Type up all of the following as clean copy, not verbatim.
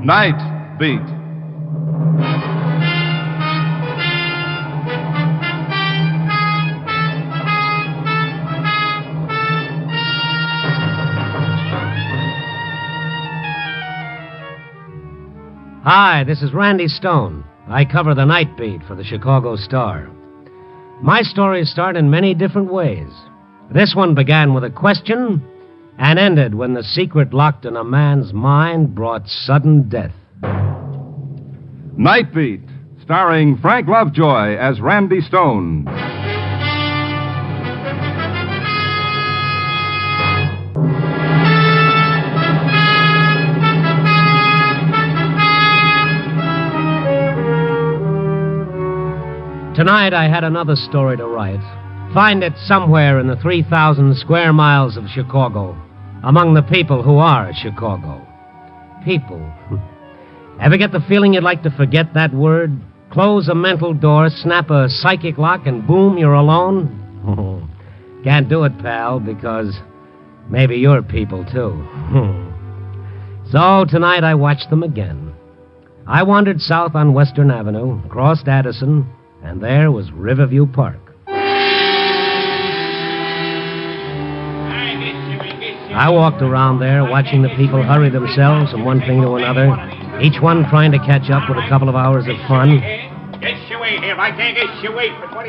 Night Beat. Hi, this is Randy Stone. I cover the night beat for the Chicago Star. My stories start in many different ways. This one began with a question and ended when the secret locked in a man's mind brought sudden death. Night Beat, starring Frank Lovejoy as Randy Stone. Tonight I had another story to write. Find it somewhere in the 3,000 square miles of Chicago, among the people who are Chicago. People. Ever get the feeling you'd like to forget that word? Close a mental door, snap a psychic lock, and boom, you're alone? Can't do it, pal, because maybe you're people, too. So tonight I watched them again. I wandered south on Western Avenue, crossed Addison, and there was Riverview Park. I walked around there, watching the people hurry themselves from one thing to another, each one trying to catch up with a couple of hours of fun.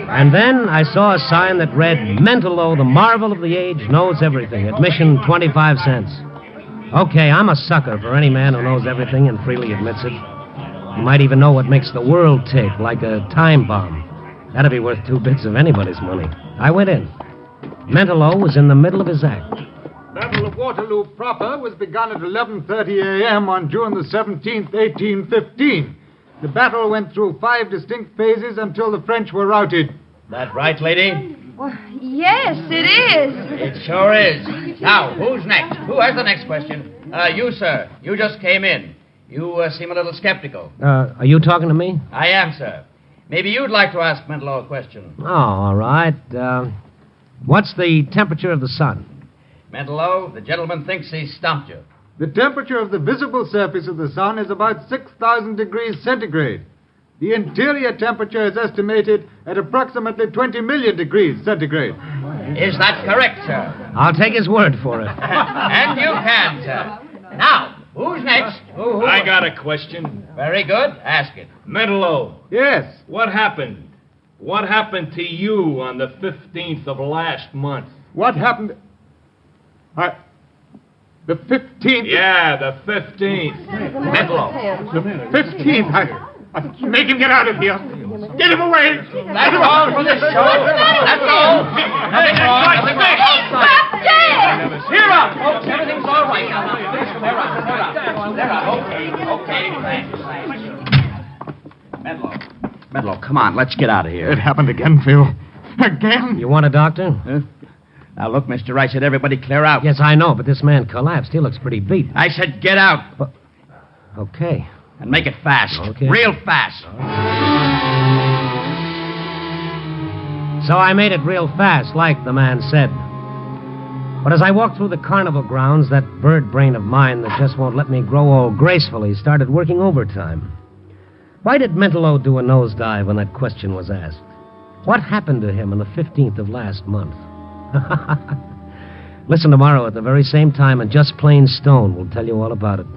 And then I saw a sign that read, Mentallo, the marvel of the age, knows everything. Admission 25 cents. Okay, I'm a sucker for any man who knows everything and freely admits it. He might even know what makes the world tick, like a time bomb. That'd be worth 2 bits of anybody's money. I went in. Mentallo was in the middle of his act. Battle of Waterloo proper was begun at 11:30 a.m. on June the 17th, 1815. The battle went through 5 distinct phases until the French were routed. That right, lady? Well, yes, it is. It sure is. Now, who's next? Who has the next question? You, sir. You just came in. You seem a little skeptical. Are you talking to me? I am, sir. Maybe you'd like to ask Mentallo a question. Oh, all right. What's the temperature of the sun? Mentallo, the gentleman thinks he's stumped you. The temperature of the visible surface of the sun is about 6,000 degrees centigrade. The interior temperature is estimated at approximately 20 million degrees centigrade. Is that correct, sir? I'll take his word for it. And you can, sir. Now, who's next? Who? I got a question. Very good. Ask it. Mentallo, Yes. what happened? What happened to you on the 15th of last month? What happened? The 15th. Yeah, the 15th. Mentallo. The 15th. Make him get out of here. Get him away. That's all for this show. That's all. Nothing wrong. Nothing wrong. Stop dead! Cheer up, folks. Everything's all right now. They're up. Okay. Thanks. Mentallo, come on. Let's get out of here. It happened again, Phil. Again? You want a doctor? Huh? Now, look, mister, I said everybody clear out. Yes, I know, but this man collapsed. He looks pretty beat. I said get out. Okay. And make it fast. Okay. Real fast. So I made it real fast, like the man said. But as I walked through the carnival grounds, that bird brain of mine that just won't let me grow old gracefully started working overtime. Why did Mentallo do a nosedive when that question was asked? What happened to him on the 15th of last month? Listen tomorrow at the very same time, and Just Plain Stone will tell you all about it.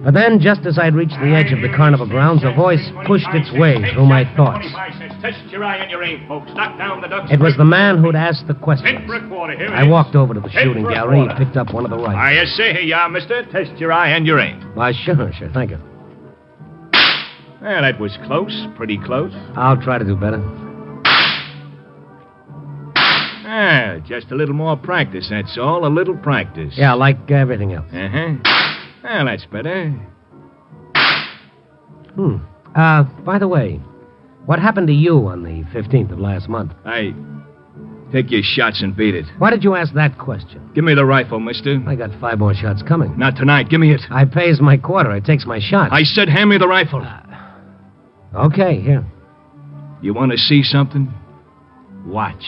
But then, just as I'd reached the edge of the carnival grounds, a voice pushed its way through my thoughts. Test your eye and your aim, folks. Knock down the ducks. It was the man who'd asked the questions. Here I walked over to the shooting gallery and picked up one of the rifles. I say, here you are, mister. Test your eye and your aim. Why, sure, thank you. Yeah, that was close. Pretty close. I'll try to do better. Ah, just a little more practice, that's all. A little practice. Yeah, like everything else. Uh-huh. Well, that's better. By the way, what happened to you on the 15th of last month? Take your shots and beat it. Why did you ask that question? Give me the rifle, mister. I got 5 more shots coming. Not tonight. Give me it. I pays my quarter. I takes my shots. I said hand me the rifle. Okay, here. You want to see something? Watch.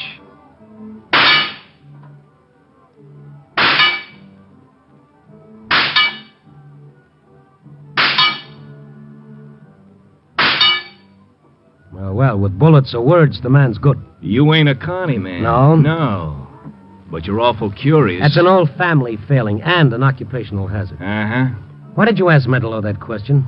well, with bullets or words, the man's good. You ain't a connie man. No? No. But you're awful curious. That's an old family failing and an occupational hazard. Uh-huh. Why did you ask Mentallo that question?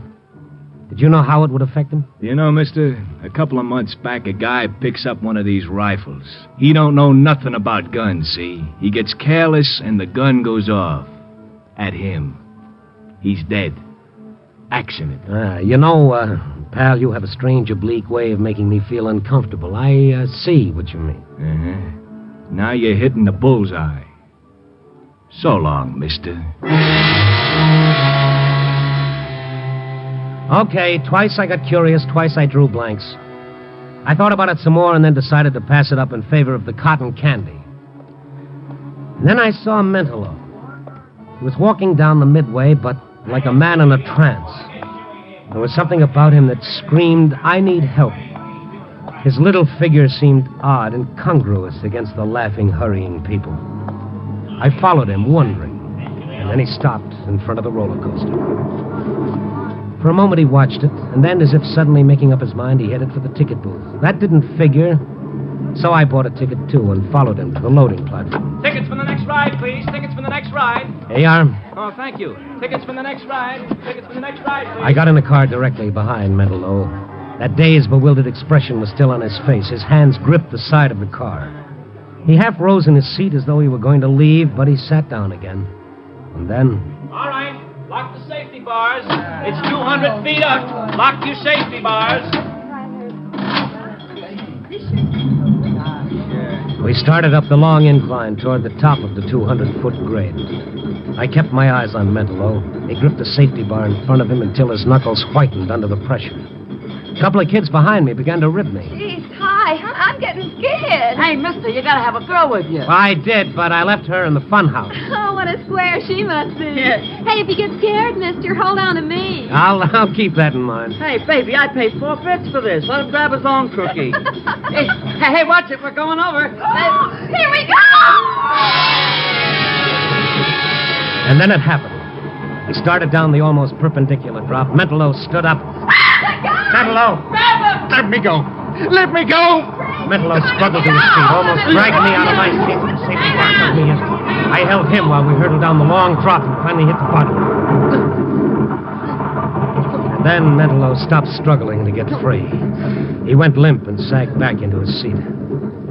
Did you know how it would affect him? You know, mister, a couple of months back, a guy picks up one of these rifles. He don't know nothing about guns, see? He gets careless and the gun goes off. At him. He's dead. Accident. Pal, you have a strange, oblique way of making me feel uncomfortable. I see what you mean. Uh-huh. Now you're hitting the bullseye. So long, mister. Okay, twice I got curious, twice I drew blanks. I thought about it some more and then decided to pass it up in favor of the cotton candy. And then I saw Mentallo. He was walking down the midway, but like a man in a trance. There was something about him that screamed, I need help. His little figure seemed odd, incongruous against the laughing, hurrying people. I followed him, wondering, and then he stopped in front of the roller coaster. For a moment he watched it, and then, as if suddenly making up his mind, he headed for the ticket booth. That didn't figure, so I bought a ticket, too, and followed him to the loading platform. Tickets for the next ride, please. Tickets for the next ride. Here you are. Oh, thank you. Tickets for the next ride. Tickets for the next ride, please. I got in the car directly behind Mentallo. That dazed, bewildered expression was still on his face. His hands gripped the side of the car. He half rose in his seat as though he were going to leave, but he sat down again. And then... All right. Lock the safety bars. It's 200 feet up. Lock your safety bars. We started up the long incline toward the top of the 200-foot grade. I kept my eyes on Mentallo. He gripped the safety bar in front of him until his knuckles whitened under the pressure. A couple of kids behind me began to rib me. Jeez, hi. I'm getting scared. Hey, mister, you gotta have a girl with you. I did, but I left her in the fun house. Oh, what a square she must be. Yeah. Hey, if you get scared, mister, hold on to me. I'll keep that in mind. Hey, baby, I paid 4 bits for this. Let him grab his own cookie. hey, watch it. We're going over. Here we go! And then it happened. We started down the almost perpendicular drop. Mentallo stood up. Mentallo! Let me go. Let me go. Mentallo struggled to his feet, almost dragged me out of my seat with the safety bar took me in. I held him while we hurtled down the long drop and finally hit the bottom. And then Mentallo stopped struggling to get free. He went limp and sagged back into his seat.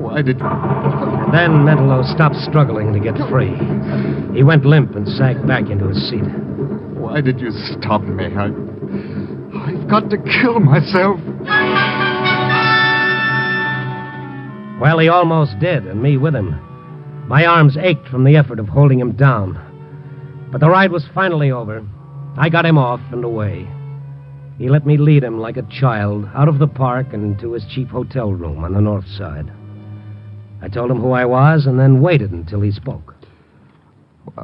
Why did you... And then Mentallo stopped struggling to get free. He went limp and sagged back into his seat. Why did you stop me? I've got to kill myself. Well, he almost did, and me with him. My arms ached from the effort of holding him down. But the ride was finally over. I got him off and away. He let me lead him like a child out of the park and to his cheap hotel room on the north side. I told him who I was and then waited until he spoke.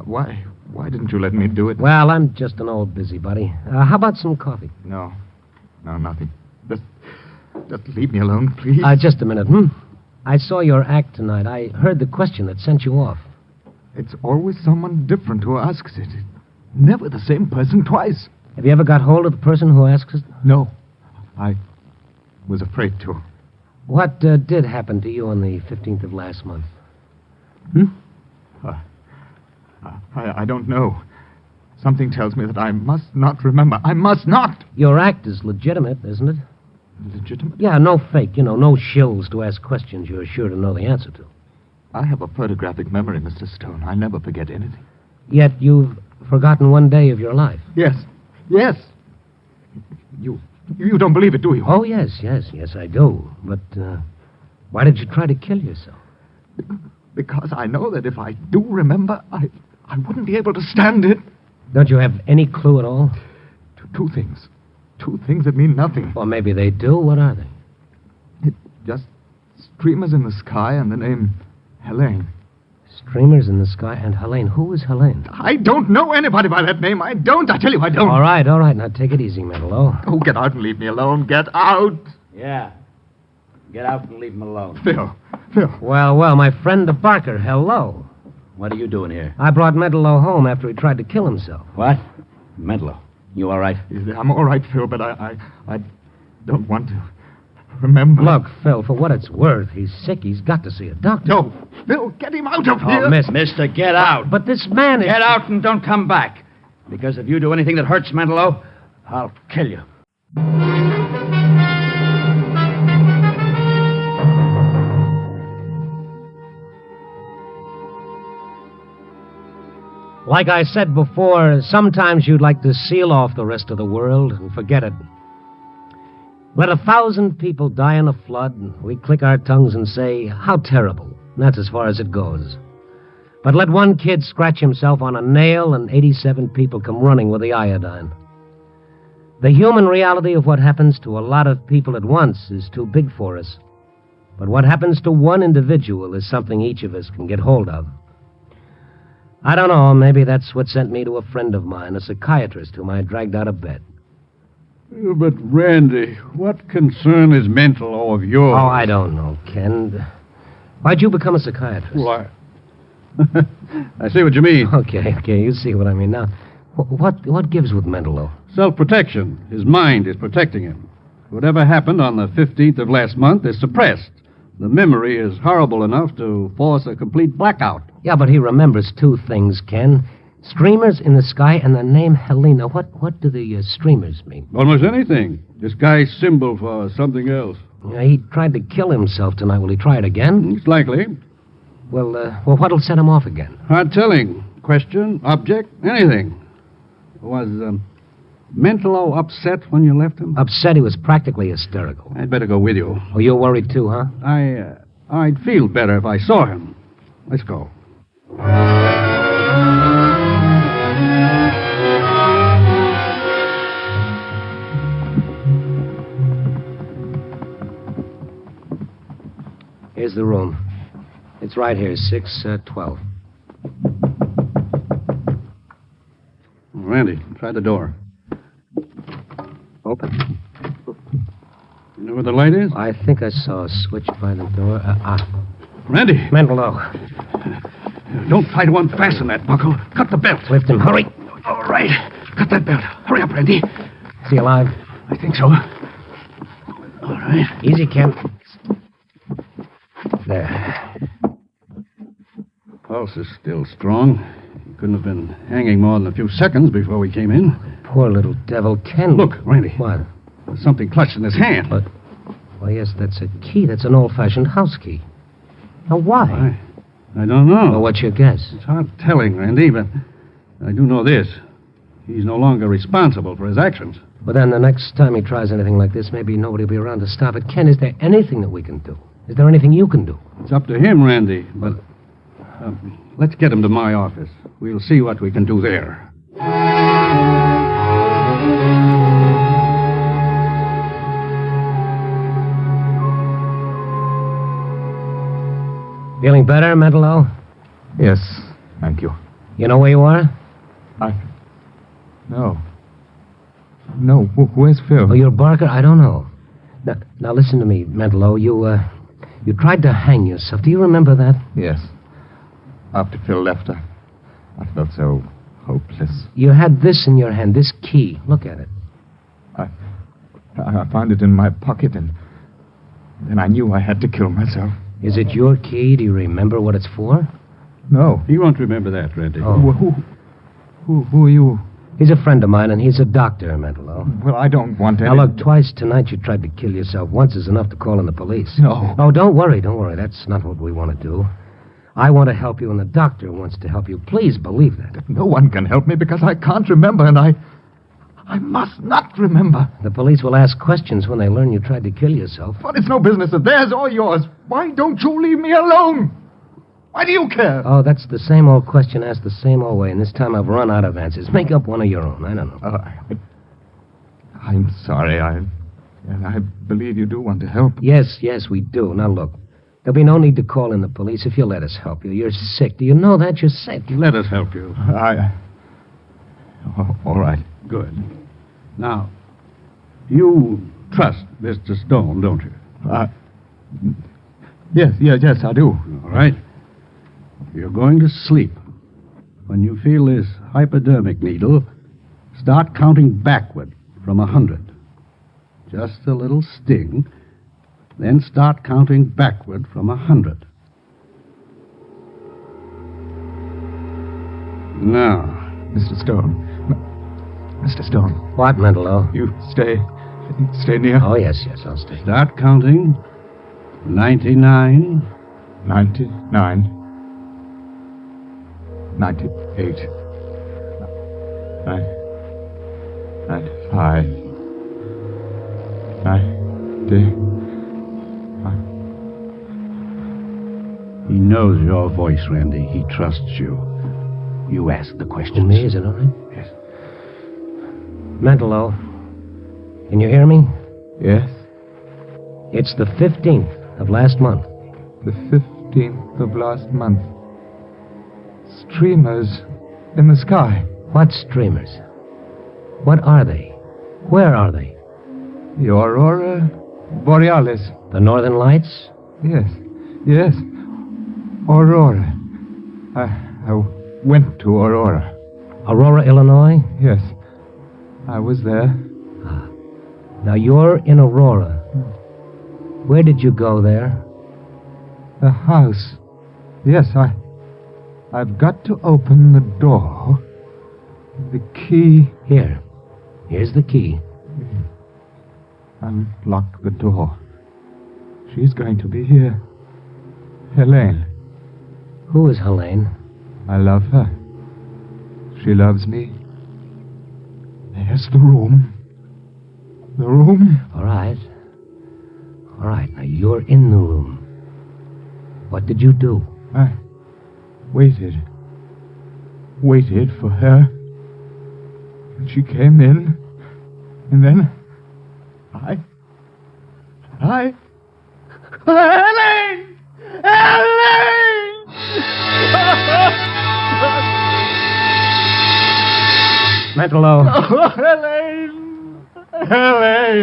Why didn't you let me do it? Well, I'm just an old busybody. How about some coffee? No, nothing. Just leave me alone, please. Just a minute, I saw your act tonight. I heard the question that sent you off. It's always someone different who asks it. Never the same person twice. Have you ever got hold of the person who asks it? No. I was afraid to. What did happen to you on the 15th of last month? I don't know. Something tells me that I must not remember. I must not! Your act is legitimate, isn't it? Legitimate? Yeah, no fake. No shills to ask questions you're sure to know the answer to. I have a photographic memory, Mr. Stone. I never forget anything. Yet you've forgotten one day of your life. Yes. You don't believe it, do you? Oh, yes, I do. But why did you try to kill yourself? Because I know that if I do remember, I wouldn't be able to stand it. Don't you have any clue at all? Two things. Two things that mean nothing. Or maybe they do. What are they? Just streamers in the sky and the name Helene. Streamers in the sky and Helene. Who is Helene? I don't know anybody by that name. I don't. I tell you I don't. All right. Now take it easy, Mentallo. Oh, get out and leave me alone. Get out. Yeah. Get out and leave him alone. Phil. Well, my friend the Barker, hello. What are you doing here? I brought Mentallo home after he tried to kill himself. What? Mentallo. You all right? I'm all right, Phil, but I don't want to. remember. Look, Phil, for what it's worth, he's sick. He's got to see a doctor. No, Phil, get him out of here. Oh, Mister, get out. But this man is... Get out and don't come back. Because if you do anything that hurts Mentallo, I'll kill you. Like I said before, sometimes you'd like to seal off the rest of the world and forget it. Let 1,000 people die in a flood, and we click our tongues and say, how terrible. And that's as far as it goes. But let one kid scratch himself on a nail and 87 people come running with the iodine. The human reality of what happens to a lot of people at once is too big for us. But what happens to one individual is something each of us can get hold of. I don't know, maybe that's what sent me to a friend of mine, a psychiatrist whom I dragged out of bed. But, Randy, what concern is Mentallo of yours? Oh, I don't know, Ken. Why'd you become a psychiatrist? Why? I see what you mean. Okay, you see what I mean. Now, what gives with Mentallo? Self-protection. His mind is protecting him. Whatever happened on the 15th of last month is suppressed. The memory is horrible enough to force a complete blackout. Yeah, but he remembers two things, Ken. Streamers in the sky and the name Helena. What do the streamers mean? Almost anything. This guy's symbol for something else. Yeah, he tried to kill himself tonight. Will he try it again? It's likely. Well, what'll set him off again? Hard telling. Question, object, anything. Was Mentallo upset when you left him? Upset? He was practically hysterical. I'd better go with you. Oh, you're worried too, huh? I'd feel better if I saw him. Let's go. Here's the room. It's right here, 612. Randy, try the door. Open. You know where the light is? I think I saw a switch by the door. Randy! Mentallo. Don't try to unfasten that buckle. Cut the belt. Lift him. Hurry. All right. Cut that belt. Hurry up, Randy. Is he alive? I think so. All right. Easy, Ken. There. Pulse is still strong. He couldn't have been hanging more than a few seconds before we came in. Poor little devil. Ken. Look, Randy. What? There's something clutched in his hand. But, well, yes, that's a key. That's an old-fashioned house key. Now, why? I don't know. Well, what's your guess? It's hard telling, Randy, but I do know this. He's no longer responsible for his actions. But then the next time he tries anything like this, maybe nobody will be around to stop it. Ken, is there anything that we can do? Is there anything you can do? It's up to him, Randy, but let's get him to my office. We'll see what we can do there. Feeling better, Mentallo? Yes, thank you. You know where you are? No. No, where's Phil? Oh, you're Barker? I don't know. Now listen to me, Mentallo. You tried to hang yourself. Do you remember that? Yes. After Phil left, I felt so hopeless. You had this in your hand, this key. Look at it. I found it in my pocket, and then I knew I had to kill myself. Is it your key? Do you remember what it's for? No. He won't remember that, Randy. Oh. Who are you? He's a friend of mine, and he's a doctor, Mentallo. Well, I don't want any... Now, look, twice tonight you tried to kill yourself. Once is enough to call in the police. No. Oh, don't worry. That's not what we want to do. I want to help you, and the doctor wants to help you. Please believe that. No one can help me because I can't remember, and I must not remember. The police will ask questions when they learn you tried to kill yourself. But it's no business of theirs or yours. Why don't you leave me alone? Why do you care? Oh, that's the same old question asked the same old way, and this time I've run out of answers. Make up one of your own. I don't know. I'm sorry. I believe you do want to help. Yes, we do. Now, look. There'll be no need to call in the police if you'll let us help you. You're sick. Do you know that? You're sick. Let us help you. All right. Good. Now, you trust Mr. Stone, don't you? Yes, I do. All right. You're going to sleep. When you feel this hypodermic needle, start counting backward from 100. Just a little sting, Then start counting backward from 100. Now, Mr. Stone. Mr. Stone. What, Mentallo? You stay near. Oh, yes, I'll stay. start counting. 99. 99. 98. 95. 90. He knows your voice, Randy. He trusts you. You ask the questions. Me, is it all right? Yes. Mentallo, can you hear me? Yes. It's the 15th of last month. The 15th of last month. Streamers in the sky. What streamers? What are they? Where are they? The Aurora Borealis. The Northern Lights? Yes. Aurora. I went to Aurora. Aurora, Illinois? Yes. I was there. Now you're in Aurora. Where did you go there? The house. Yes, I've got to open the door. The key. Here's the key. Unlock the door. She's going to be here. Helene. Who is Helene? I love her. She loves me. There's the room. The room. All right. Now you're in the room. What did you do? I waited for her. And she came in. And then Helene! Mentallo. Oh, Helene!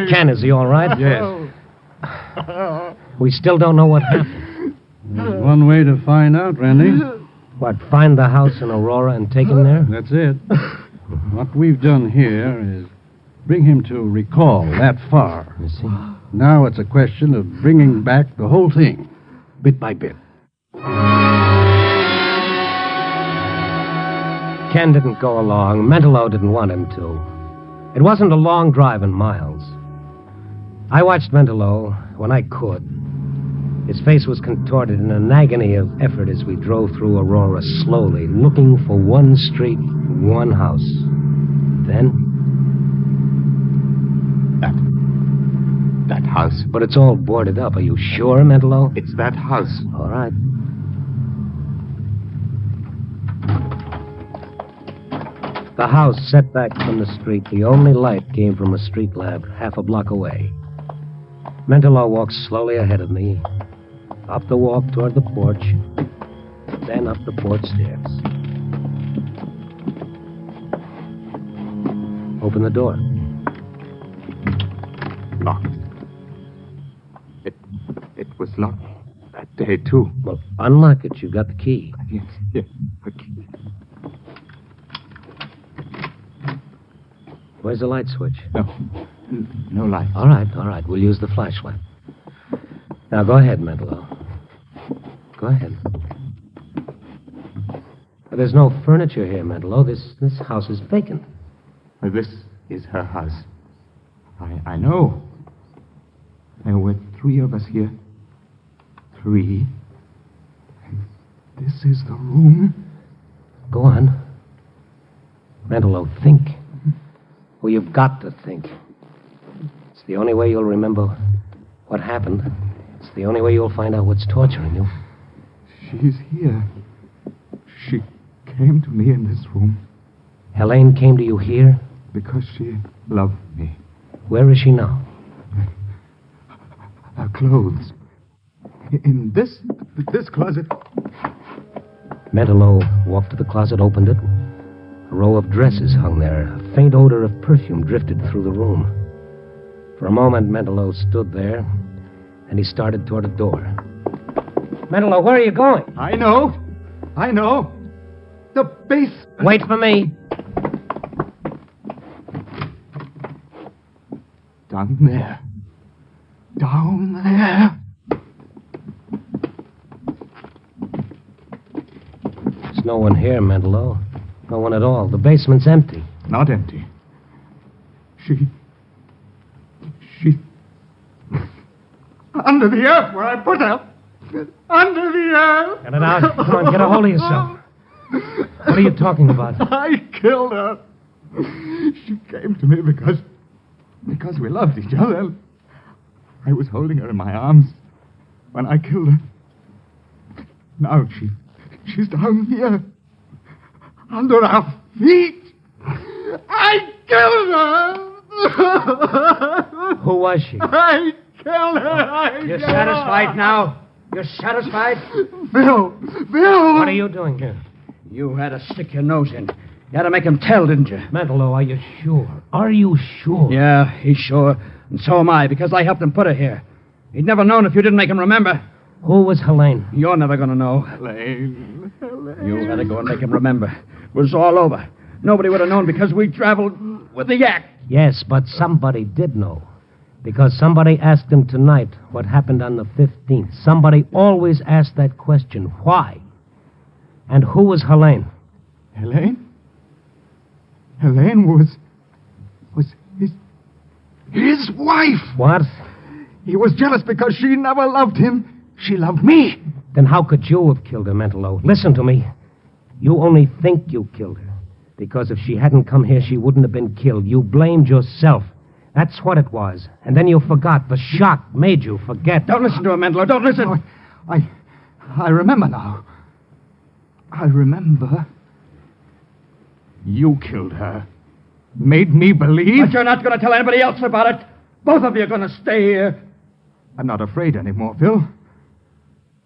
Ken, is he all right? Yes. We still don't know what happened. There's one way to find out, Randy. What, find the house in Aurora and take him there? That's it. What we've done here is bring him to recall that far. You see? Now it's a question of bringing back the whole thing, bit by bit. Ken didn't go along. Mentallo didn't want him to. It wasn't a long drive in miles. I watched Mentallo when I could. His face was contorted in an agony of effort as we drove through Aurora slowly, looking for one street, one house. Then... That house. But it's all boarded up. Are you sure, Mentallo? It's that house. All right. The house set back from the street. The only light came from a street lamp half a block away. Mentallo walked slowly ahead of me, up the walk toward the porch, then up the porch stairs. Open the door. Locked. It was locked that day, too. Well, unlock it. You've got the key. Yes. Okay. Where's the light switch? No light. All right. We'll use the flashlight. Now, go ahead, Mentallo. Go ahead. There's no furniture here, Mentallo. This house is vacant. This is her house. I know. There were 3 of us here. 3. This is the room. Go on. Mentallo, think. Well, you've got to think. It's the only way you'll remember what happened. It's the only way you'll find out what's torturing you. She's here. She came to me in this room. Helene came to you here? Because she loved me. Where is she now? Her clothes. In this closet. Mentallo walked to the closet, opened it. A row of dresses hung there. A faint odor of perfume drifted through the room. For a moment, Mentallo stood there, and he started toward a door. Mentallo, where are you going? I know. The basement. Wait for me. Down there. Down there. There's no one here, Mentallo. No one at all. The basement's empty. Not empty. She... Under the earth where I put her. Under the earth. Get it out. Come on, get a hold of yourself. What are you talking about? I killed her. She came to me because we loved each other. I was holding her in my arms when I killed her. Now she's down here. Under our feet. I killed her. Who was she? I killed her. You're satisfied now? You're satisfied? Phil! What are you doing here? You had to stick your nose in. You had to make him tell, didn't you? Mentallo, are you sure? Are you sure? Yeah, he's sure. And so am I, because I helped him put her here. He'd never known if you didn't make him remember. Who was Helene? You're never going to know. Helene. You had to go and make him remember. It was all over. Nobody would have known because we traveled with the yak. Yes, but somebody did know. Because somebody asked him tonight what happened on the 15th. Somebody always asked that question. Why? And who was Helene? Helene? Helene was his wife. What? He was jealous because she never loved him. She loved me. Then how could you have killed her, Mentallo? Listen to me. You only think you killed her. Because if she hadn't come here, she wouldn't have been killed. You blamed yourself. That's what it was. And then you forgot. The shock made you forget. Don't listen to him, Mentallo. Don't listen. No, I remember now. I remember. You killed her. Made me believe. But you're not going to tell anybody else about it. Both of you are going to stay here. I'm not afraid anymore, Phil.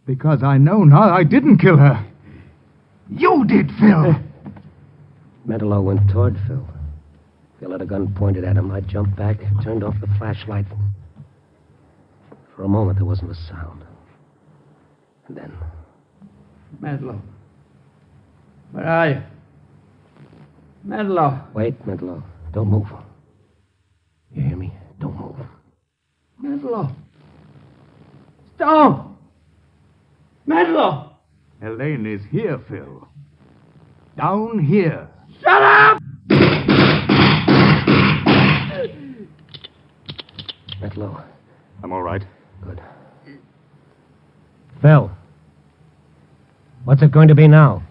Because I know now I didn't kill her. You did, Phil. Mentallo went toward Phil. Phil had a gun pointed at him. I jumped back, turned off the flashlight. For a moment, there wasn't a sound. And then... Mentallo. Where are you? Mentallo. Wait, Mentallo. Don't move. You hear me? Don't move. Mentallo. Stone. Mentallo. Helene is here, Phil. Down here. Shut up! Mentallo. I'm all right. Good. Phil. What's it going to be now?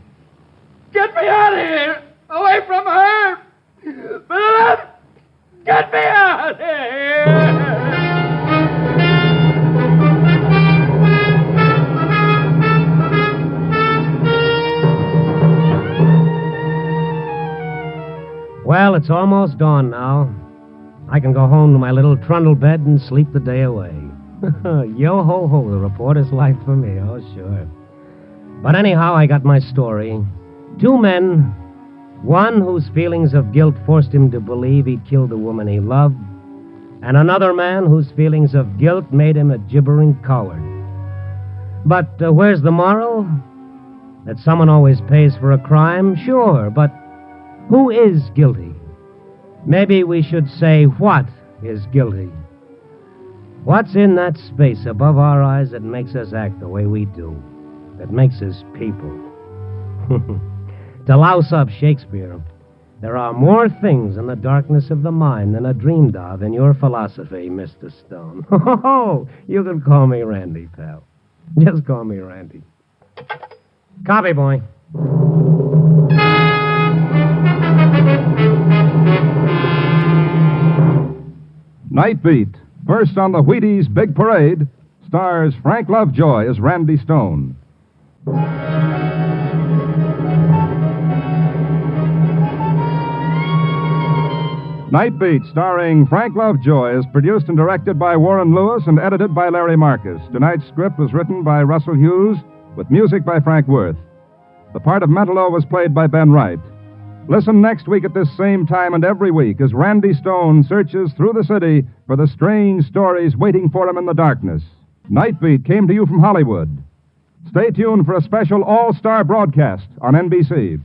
Get me out of here! Away from her! Philip! Get me out of here! Well, it's almost dawn now. I can go home to my little trundle bed and sleep the day away. Yo-ho-ho, the reporter's life for me, oh, sure. But anyhow, I got my story. Two men, one whose feelings of guilt forced him to believe he'd killed the woman he loved, and another man whose feelings of guilt made him a gibbering coward. But where's the moral? That someone always pays for a crime? Sure, but who is guilty? Maybe we should say, what is guilty? What's in that space above our eyes that makes us act the way we do? That makes us people? To louse up Shakespeare, there are more things in the darkness of the mind than are dreamed of in your philosophy, Mr. Stone. You can call me Randy, pal. Just call me Randy. Copy, boy. Night Beat, first on the Wheaties Big Parade, stars Frank Lovejoy as Randy Stone. Night Beat, starring Frank Lovejoy, is produced and directed by Warren Lewis and edited by Larry Marcus. Tonight's script was written by Russell Hughes, with music by Frank Worth. The part of Mentallo was played by Ben Wright. Listen next week at this same time and every week as Randy Stone searches through the city for the strange stories waiting for him in the darkness. Night Beat came to you from Hollywood. Stay tuned for a special all-star broadcast on NBC.